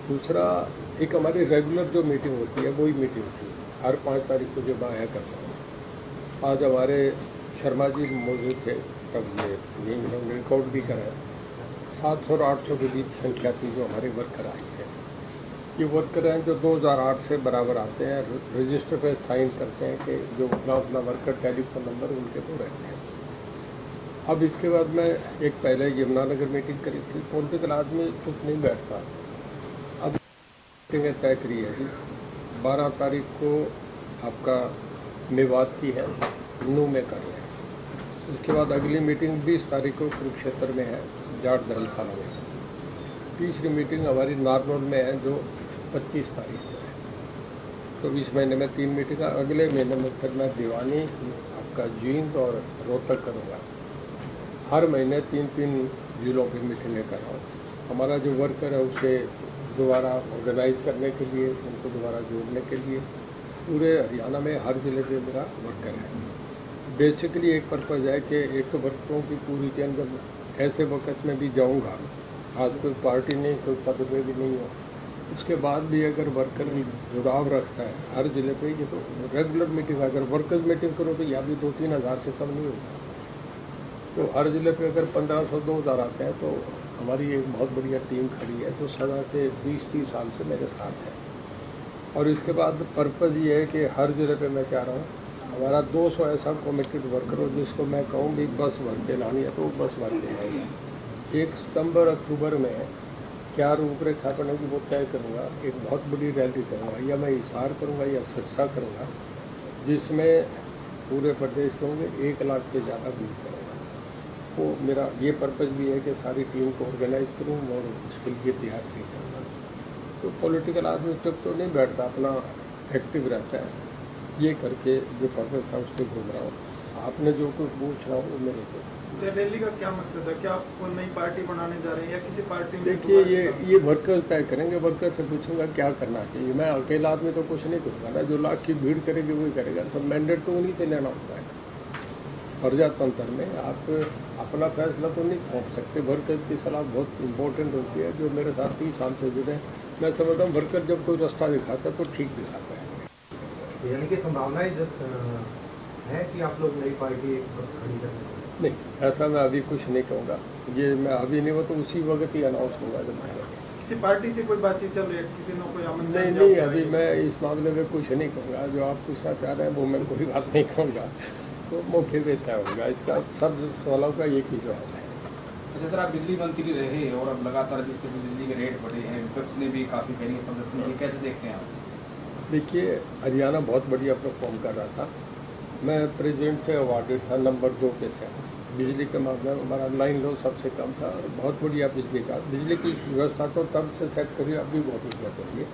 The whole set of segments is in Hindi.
दूसरा, एक हमारी रेगुलर जो मीटिंग होती है वही मीटिंग थी, हर 5 तारीख को जो मैं आया करता हूँ। आज हमारे शर्मा जी मौजूद थे, तब ये इन्होंने रिकॉर्ड भी करा। 700 और 800 के बीच संख्या थी जो हमारे वर्कर आए थे। ये वर्कर हैं जो 2008 से बराबर आते हैं, रजिस्टर पे साइन करते हैं कि जो अपना वर्कर टेलीफोन नंबर उनके को रहते हैं। अब इसके बाद मैं एक पहले यमुनानगर मीटिंग करी थी। पॉलिटिकल आदमी चुप नहीं बैठता। अब मीटिंग तय करी है जी, 12 तारीख को आपका मेवात की है, नू में कर रहे हैं। उसके बाद अगली मीटिंग 20 तारीख को कुरुक्षेत्र में है, जाट धर्मशाला में। तीसरी मीटिंग हमारी नारनौल में है जो 25 तारीख को है। तो इस महीने में 3 मीटिंग। अगले महीने में फिर मैं दीवानी, आपका जींद और रोहतक करूँगा। हर महीने 3-3 जिलों की मीटिंगें कर रहा हूँ। हमारा जो वर्कर है उसे दोबारा ऑर्गेनाइज करने के लिए, उनको दोबारा जोड़ने के लिए पूरे हरियाणा में हर ज़िले पे मेरा वर्कर है। बेसिकली एक पर्पज़ है कि एक तो वर्करों की पूरी टीम, जब ऐसे वक्त में भी जाऊँगा, आज कोई पार्टी नहीं, कोई पद में भी नहीं हो, उसके बाद भी अगर वर्कर जुड़ाव रखता है हर ज़िले पे, ये तो रेगुलर मीटिंग, अगर वर्कर्स मीटिंग करो तो यह भी 2-3 हज़ार से कम नहीं होगा। तो हर ज़िले पे अगर 1500-2000 आते हैं तो हमारी एक बहुत बढ़िया टीम खड़ी है जो सदा से 20-30 साल से मेरे साथ है। और इसके बाद पर्पज़ ये है कि हर ज़िले पे मैं चाह रहा हूँ हमारा 200 ऐसा कमिटेड वर्कर हो जिसको मैं कहूँ भी बस भर के लानी है तो वो बस भर के लाएगा। 1 सितंबर अक्टूबर में क्या रूपरेखा बनेगी वो तय करूँगा। एक बहुत बड़ी रैली करूँगा, या मैं हिसार करूँगा या सिरसा करूँगा, जिसमें पूरे प्रदेश के होंगे 1 लाख से ज़्यादा भीड़ करूँगा। वो मेरा ये पर्पज़ भी है कि सारी टीम को ऑर्गेनाइज करूँ और उसके लिए तैयार भी करूँगा। तो पॉलिटिकल आदमी तक तो नहीं बैठता, अपना एक्टिव रहता है। ये करके जो पर्पज़ था उससे घूम रहा हूँ। आपने जो कुछ पूछ रहा हूँ वो मेरे से। रैली का क्या मकसद है? क्या आप कोई नई पार्टी बनाने जा रहे हैं या किसी पार्टी में? देखिए, ये वर्कर तय करेंगे। वर्कर से पूछूंगा क्या करना चाहिए। मैं अकेला आदमी तो कुछ नहीं करूँगा ना, जो लाख की भीड़ करेगी वही करेगा। सब मैंडेट तो उन्हीं से लेना होता है। प्रजातंत्र में आप अपना फैसला तो नहीं थोप सकते। वर्कर्स की सलाह बहुत इंपॉर्टेंट होती है। जो मेरे साथ 30 साल से जुड़े, मैं समझता हूँ वर्कर जब कोई रास्ता दिखाता है तो ठीक दिखाता है। यानी कि संभावनाएं है कि आप लोग नई पार्टी खड़ी करें? नहीं, ऐसा मैं अभी कुछ नहीं कहूँगा। ये मैं अभी नहीं, वो तो उसी वक्त ही अनाउंस होगा जब मैं। किसी पार्टी से कोई बातचीत चल रही है? किसी ने कोई आमंत्रण? नहीं, अभी मैं इस मामले में कुछ नहीं कहूँगा। जो आप पूछना चाह रहे हैं वो मैं कोई बात नहीं कहूँगा, तो मौके पे तय होगा। इसका सब सवालों का एक ही जवाब है। अच्छा सर, आप बिजली मंत्री रहे और अब लगातार जिस तरह बिजली के रेट बढ़े हैं, विपक्ष ने भी काफ़ी कहीं प्रदर्शन किया, कैसे देखते हैं आप? देखिए, हरियाणा बहुत बढ़िया परफॉर्म कर रहा था। मैं प्रेसिडेंट से अवार्डेड था, नंबर 2 पे थे। बिजली के मामले में हमारा लाइन लो सबसे कम था और बहुत बढ़िया बिजली की व्यवस्था तो तब से सेट करी, अब भी बहुत बढ़िया करी है।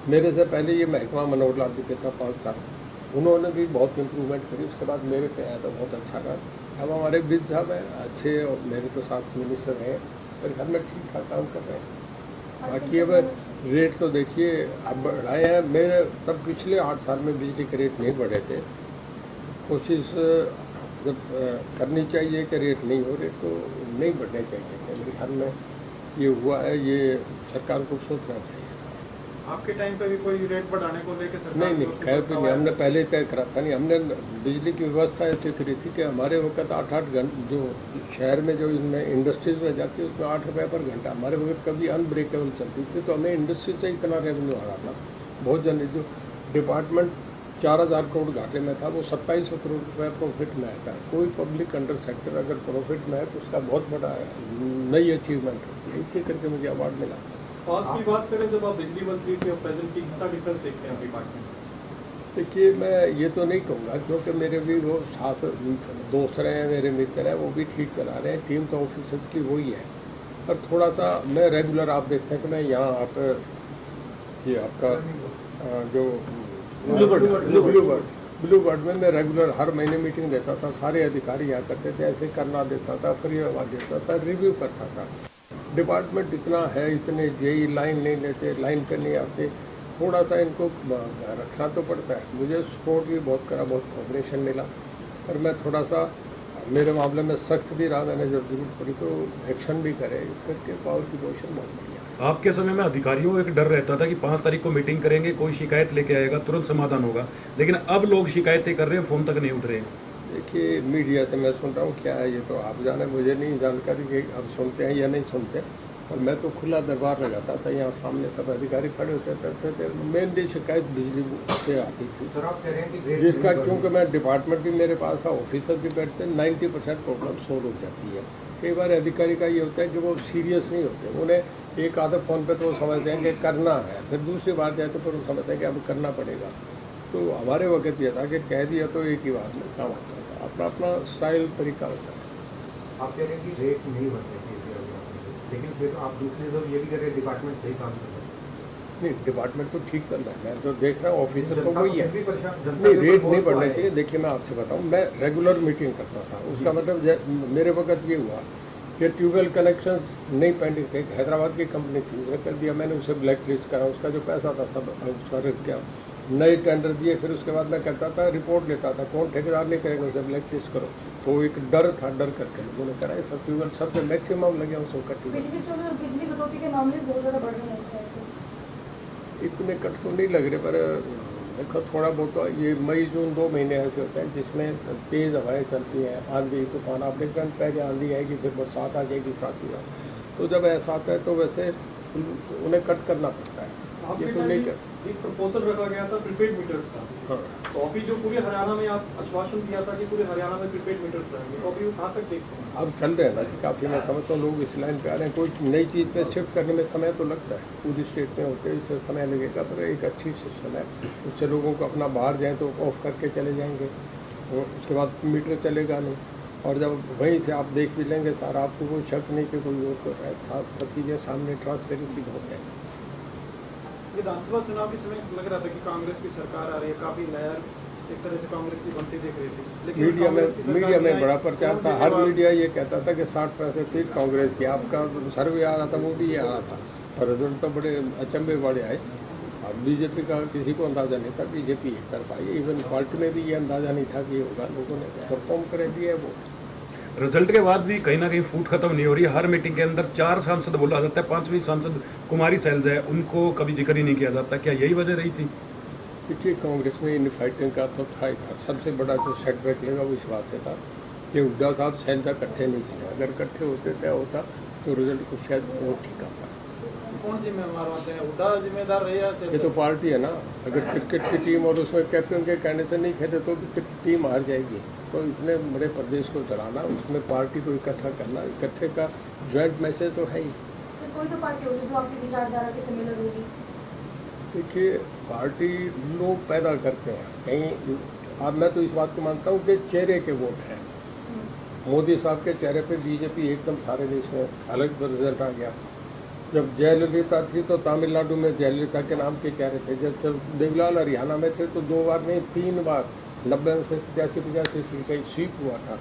मेरे से पहले ये महकमा मनोहर लाल जी के था 5 साल, उन्होंने भी बहुत इम्प्रूवमेंट करी। उसके बाद मेरे पे आया तो बहुत अच्छा रहा। अब हमारे विज साहब हैं अच्छे, और मेरे तो साथ मिनिस्टर हैं, मेरे घर में ठीक ठाक काम कर रहे हैं। बाकी अब रेट तो देखिए अब बढ़ाए हैं। मेरे तब पिछले 8 साल में बिजली के रेट नहीं बढ़े थे। कोशिश जब करनी चाहिए कि रेट नहीं हो, रेट तो नहीं बढ़ने चाहिए। मेरे ख्याल में ये हुआ है, ये सरकार को सोचना चाहिए। आपके टाइम पे भी कोई रेट बढ़ाने को लेकर सरकार? नहीं, खैर भी नहीं, हमने पहले तय करा था नहीं। हमने बिजली की व्यवस्था ऐसे करी थी कि हमारे वक्त 8-8 घंटे जो शहर में जो इनमें इंडस्ट्रीज में जाती है उसमें 8 रुपये पर घंटा हमारे वक्त कभी अनब्रेकेबल चलती थी। तो हमें इंडस्ट्री से इतना रेवेन्यू आ रहा था। बहुत जन जो डिपार्टमेंट 4000 करोड़ घाटे में था, वो 2700 करोड़ रुपये प्रॉफिट में आता है। कोई पब्लिक अंडर सेक्टर अगर प्रॉफिट में है तो उसका बहुत बड़ा नई अचीवमेंट होती है। इसी करके मुझे अवार्ड मिला। कॉस्ट की बात करें, जब आप बिजली मंत्री थे और प्रेजेंट की, कितना डिफरेंस देखते हैं डिपार्टमेंट? देखिए, मैं ये तो नहीं कहूँगा क्योंकि मेरे भी वो साथ दोस्त रहे हैं, मेरे मित्र हैं, वो भी ठीक चला रहे हैं। टीम तो ऑफिसर की वही है, पर थोड़ा सा मैं रेगुलर, आप देखते हैं कि मैं यहाँ आप ये आपका जो ब्लू बर्ड में मैं रेगुलर हर महीने मीटिंग देता था। सारे अधिकारी यहाँ करते थे, ऐसे करना देता था, फ्री आवाज देता था, रिव्यू करता था। डिपार्टमेंट इतना है, इतने जेई लाइन नहीं लेते, लाइन पे नहीं आते, थोड़ा सा इनको रखना तो पड़ता है। मुझे सपोर्ट भी बहुत करा, बहुत कोऑपरेशन मिला, पर मैं थोड़ा सा मेरे मामले में सख्त भी रहा। मैंने जब जरूरत पड़ी तो एक्शन भी करे, इस करके पावर की पोजीशन बहुत बढ़िया है। आपके समय में अधिकारियों को एक डर रहता था कि 5 तारीख को मीटिंग करेंगे, कोई शिकायत लेके आएगा, तुरंत समाधान होगा, लेकिन अब लोग शिकायतें कर रहे हैं, फ़ोन तक नहीं उठ रहे हैं। देखिए, मीडिया से मैं सुन रहा हूँ, क्या है ये तो आप जाने, मुझे नहीं जानकारी कि अब सुनते हैं या नहीं सुनते। और मैं तो खुला दरबार लगाता था, यहाँ सामने सब अधिकारी खड़े होते थे। मेनली शिकायत बिजली से आती थी, सर आप कह रहे हैं कि रेट जिसका नहीं बढ़ क्योंकि रही। मैं डिपार्टमेंट भी मेरे पास था, ऑफिसर भी बैठते, 90% प्रॉब्लम सोल्व हो जाती है। कई बार अधिकारी का ये होता है कि वो सीरियस नहीं होते, उन्हें एक आधा फ़ोन पे तो वो समझते हैं कि करना है, फिर दूसरी बार जाए तो फिर वो समझते हैं कि अब करना पड़ेगा। तो हमारे वक्त ये था कि कह दिया तो एक ही बात में काम होता था, अपना अपना स्टाइल तरीका होता है। आप कह रहे हैं कि रेट नहीं बढ़ने चाहिए अभी आपने, लेकिन फिर आप दूसरी तरफ ये भी कह रहे हैं डिपार्टमेंट सही काम कर रहा है। नहीं, डिपार्टमेंट तो ठीक चल रहा है, मैं तो देख रहा हूँ ऑफिसर तो जनता वही है। फिर भी परेशान- जनता नहीं, के ऊपर रेट बोझ नहीं तो बढ़ने आए। चाहिए। देखिए, मैं आपसे बताऊं, मैं रेगुलर मीटिंग करता था, उसका मतलब मेरे वक्त ये हुआ कि ट्यूबवेल कनेक्शंस नहीं पेंडिंग थे। हैदराबाद की कंपनी थी, उसने कर दिया, मैंने उसे ब्लैक लिस्ट करा, उसका जो पैसा था सब उसका रख गया, नए टेंडर दिए। फिर उसके बाद मैं कहता था, रिपोर्ट लेता था, कौन ठेकेदार नहीं करेगा, उसे ब्लैक लिस्ट करो। तो एक डर था, डर करके लोगों ने करा, सब ट्यूबवेल सबसे मैक्सिमम लगे उसको का ट्यूबवेल। बिजली चोरी और बिजली कटौती के मामले बहुत ज़्यादा बढ़ रहे हैं इस वजह से। इतने कट तो नहीं लग रहे, पर देखो थोड़ा बहुत तो ये मई जून 2 महीने ऐसे होते हैं जिसमें तेज़ हवाएं चलती हैं, आंधी तूफान, आप देख रहे हैं, पहले आंधी आएगी फिर बरसात आ जाएगी साथ ही। तो जब ऐसा आता है तो वैसे उन्हें कट करना पड़ता है, आपके ये तो टाइम नहीं में कर। एक प्रपोजल रखा गया था प्रीपेड मीटर्स का। हाँ, तो अभी जो पूरे हरियाणा में आप आश्वासन दिया था कि पूरे हरियाणा में प्रीपेड मीटर्स रहेंगे, तो अभी वो कहाँ तक देखते हैं? अब चल रहे हैं ना कि काफ़ी, मैं समझता हूँ लोग इस लाइन पे आ रहे हैं। कोई नई चीज़ पे शिफ्ट करने में समय तो लगता है, पूरी स्टेट में होते हैं, इससे समय लगेगा, पर एक अच्छी सिस्टम है। उससे लोगों को अपना बाहर जाएँ तो ऑफ करके चले जाएंगे, उसके बाद मीटर चलेगा नहीं। और जब वहीं से आप देख भी लेंगे सारा, आपको कोई शक नहीं कि कोई और कर रहा है, सब चीज़ें सामने ट्रांसपेरेंसी बहुत है। विधानसभा चुनाव के समय लग रहा था कि कांग्रेस की सरकार आ रही है, काफी नया एक तरह से कांग्रेस की बनती दिख रही थी, लेकिन कांग्रेस की सरकार मीडिया में आई, बड़ा प्रचार था, सीएम हर केजरीवाल- मीडिया ये कहता था कि 60% सीट कांग्रेस की। आपका सर्वे आ रहा था, वो भी ये आ रहा था, और रिजल्ट तो बड़े अचंभे बड़े आए। अब बीजेपी का किसी को अंदाज़ा नहीं था, बीजेपी एक तरफ आई, इवन पार्टी में भी ये अंदाज़ा नहीं था कि ये होगा, लोगों ने परफॉर्म कर दिया है वो। रिजल्ट के बाद भी कहीं ना कहीं फूट खत्म नहीं हो रही है। हर मीटिंग के अंदर 4 सांसद बोला जाता है, 5वीं सांसद कुमारी सैलजा है, उनको कभी जिक्र ही नहीं किया जाता। क्या यही वजह रही थी? देखिए, कांग्रेस में इन फाइटिंग का तो था ही था। सबसे बड़ा जो सेटबैक लगा वो इस बात से था कि हुड्डा साहब सैलजा इकट्ठे नहीं थे। अगर इकट्ठे होते तय होता तो रिजल्ट कुछ शायद वो ठीक आता। कौन जिम्मेदार होते हैं? हुड्डा जिम्मेदार रहे या ये तो पार्टी है ना, अगर क्रिकेट की टीम और उसमें कैप्टन के कहने से नहीं खेले तो टीम हार जाएगी। तो इतने बड़े प्रदेश को चलाना, उसमें पार्टी को इकट्ठा करना, इकट्ठे का जॉइंट मैसेज तो है ही। सर, कोई तो पार्टी होगी जो आपकी विचारधारा के से मिलर होगी। देखिए, पार्टी लोग पैदा करते हैं कहीं। अब मैं तो इस बात को मानता हूँ कि चेहरे के वोट हैं। मोदी साहब के चेहरे पे बीजेपी एकदम सारे देश में अलग रिजल्ट आ गया। जब जयललिता थी तो तमिलनाडु में जयललिता के नाम के चेहरे थे। जब देवीलाल हरियाणा में थे तो 2 बार नहीं 3 बार 90 में से 85 सीट का स्वीप हुआ था।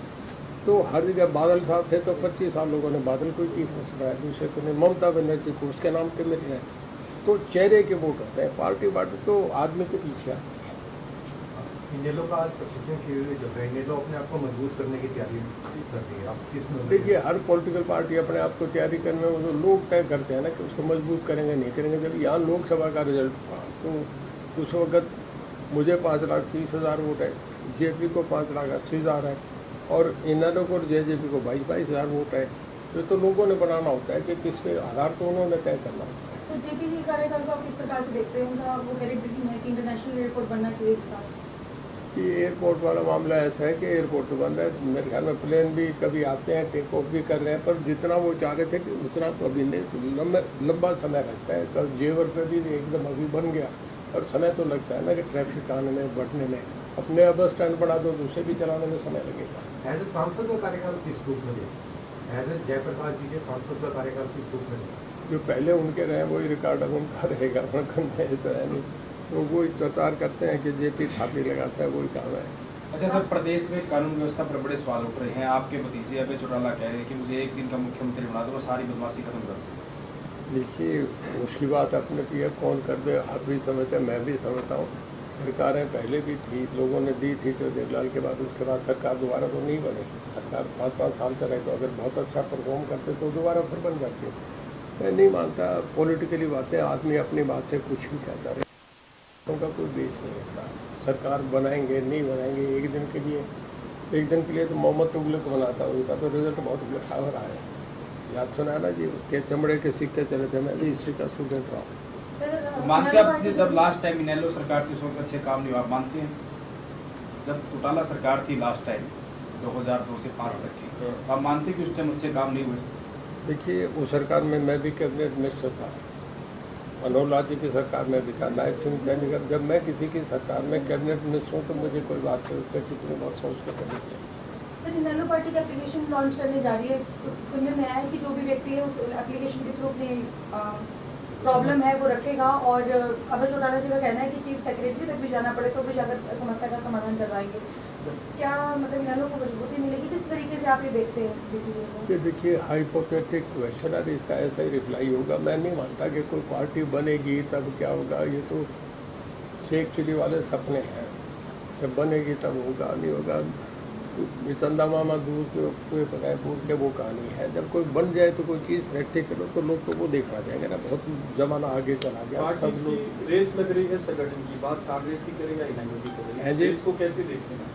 तो हर जगह बादल साहब थे तो 25 साल लोगों ने बादल को चीफ मिनिस्टर बनाया, दूसरे को नहीं, ममता बनर्जी को उसके नाम पे मिल रहे हैं। तो चेहरे के वोट होते हैं, पार्टी तो आदमी के पीछे आती है। इनेलो का आज प्रशिक्षण शिविर जो है, इनेलो अपने आप को मजबूत करने की तैयारी कर रही है। आप किस में देखिए, हर पॉलिटिकल पार्टी अपने आप को तैयारी करने में, वो तो लोग तय करते हैं ना कि उसको मजबूत करेंगे नहीं करेंगे। जब यहाँ लोकसभा का रिजल्ट हुआ तो उस वक्त मुझे 5,30,000 वोट है, जेपी को 5,80,000 है, और इनेलो को और जेजेपी को 22,000 वोट है। ये तो लोगों ने बनाना होता है कि किसके आधार तो उन्होंने तय करना होता है। सर, जेपी जी कार्यकाल को आप किस प्रकार से देखते हैं? उनका वो कह रही है कि इंटरनेशनल एयरपोर्ट बनना चाहिए था। ये एयरपोर्ट वाला मामला ऐसा है कि एयरपोर्ट तो बन रहा है, मेरे ख्याल में प्लेन भी कभी आते हैं, टेक ऑफ भी कर रहे हैं, पर जितना वो चाह रहे थे कि उतना तो अभी नहीं, लंबा समय लगता है। कल जेवर पे भी एकदम अभी बन गया, और समय तो लगता है ना कि ट्रैफिक आने में, बढ़ने में। अपने बस स्टैंड बढ़ा दो तो उसे भी चलाने में समय लगेगा। एज ए सांसद का कार्यकाल किस रूप में देखते हैं? एज ए जयप्रकाश जी के सांसद का कार्यकाल किस रूप में देखते हैं? जो पहले उनके रहे वही रिकॉर्ड अब उनका रहेगा, उनका नए तो है नहीं। तो वही प्रचार करते हैं कि जेपी छापी लगाता है, वही काम है। अच्छा सर, प्रदेश में कानून व्यवस्था पर बड़े सवाल उठ रहे हैं। आपके भतीजे अभय चौटाला कह रहे हैं कि मुझे एक दिन का मुख्यमंत्री बना दो, सारी बदमाशी खत्म कर दो। देखिए, उसकी बात अपने की है, कौन कर दे, आप भी समझते हैं, मैं भी समझता हूँ। सरकारें पहले भी थी, लोगों ने दी थी जो देवलाल के बाद, उसके बाद सरकार दोबारा तो नहीं बनी। सरकार 5-5 साल का रहे तो अगर बहुत अच्छा परफॉर्म करते तो दोबारा फिर बन जाती है। मैं नहीं मानता पॉलिटिकली बातें, आदमी अपनी बात से कुछ भी कहता रहे, उनका कोई बेस नहीं होता। सरकार बनाएंगे नहीं बनाएंगे एक दिन के लिए तो मोहम्मद तुगलक बनाता, उनका तो रिजल्ट बहुत मिठा हो रहा है। याद सुना ना जी, के चमड़े के सिक्के चले थे, मैं भी हिस्ट्री का स्टूडेंट रहा हूँ। तो मानते हैं आप जब लास्ट टाइम इनेलो सरकार थी उस वक्त अच्छे काम नहीं हुआ, आप मानते हैं? जब चौटाला सरकार थी लास्ट टाइम 2002 से 5 तक की, तो आप मानते हैं कि उस टाइम अच्छे काम नहीं हुए? देखिए उस सरकार में मैं भी कैबिनेट मिनिस्टर था, मनोहर लाल जी की सरकार में भी था, नायक सिंह सैनी का। जब मैं किसी की सरकार में कैबिनेट मिनिस्टर हूँ तो मुझे कोई बात है उसके टिप्पणी बहुत सोच के करनी चाहिए। सर इनेलो पार्टी का एप्लीकेशन लॉन्च करने जा रही है, उस सुनने में आया है कि जो भी व्यक्ति है उस एप्लीकेशन के थ्रू अपनी प्रॉब्लम है वो रखेगा, और अभय चौटाला जी का कहना है कि चीफ सेक्रेटरी तक भी जाना पड़े तो भी जाकर समस्या का समाधान करवाएंगे। तो क्या मतलब इनेलो को मजबूती मिलेगी? किस तरीके से आप ये देखते हैं इस डिसीजन को? ये देखिए हाइपोथेटिक क्वेश्चन है, इसका ऐसा ही रिप्लाई होगा। मैं नहीं मानता कि कोई पार्टी बनेगी तब क्या होगा, ये तो शेख चिली वाले सपने हैं। जब बनेगी तब होगा, नहीं होगा चंदा मामा दूर के बगैर दूर के वो कहानी है। जब कोई बन जाए तो कोई चीज़ प्रैक्टिकल हो तो लोग तो वो देखना चाहेंगे ना। बहुत जमाना आगे चला गया, सब लोग रेस लग रही है संगठन की बात, कांग्रेस की करेगा इनेलो की है करेगा, जी। इसको कैसे देखते हैं?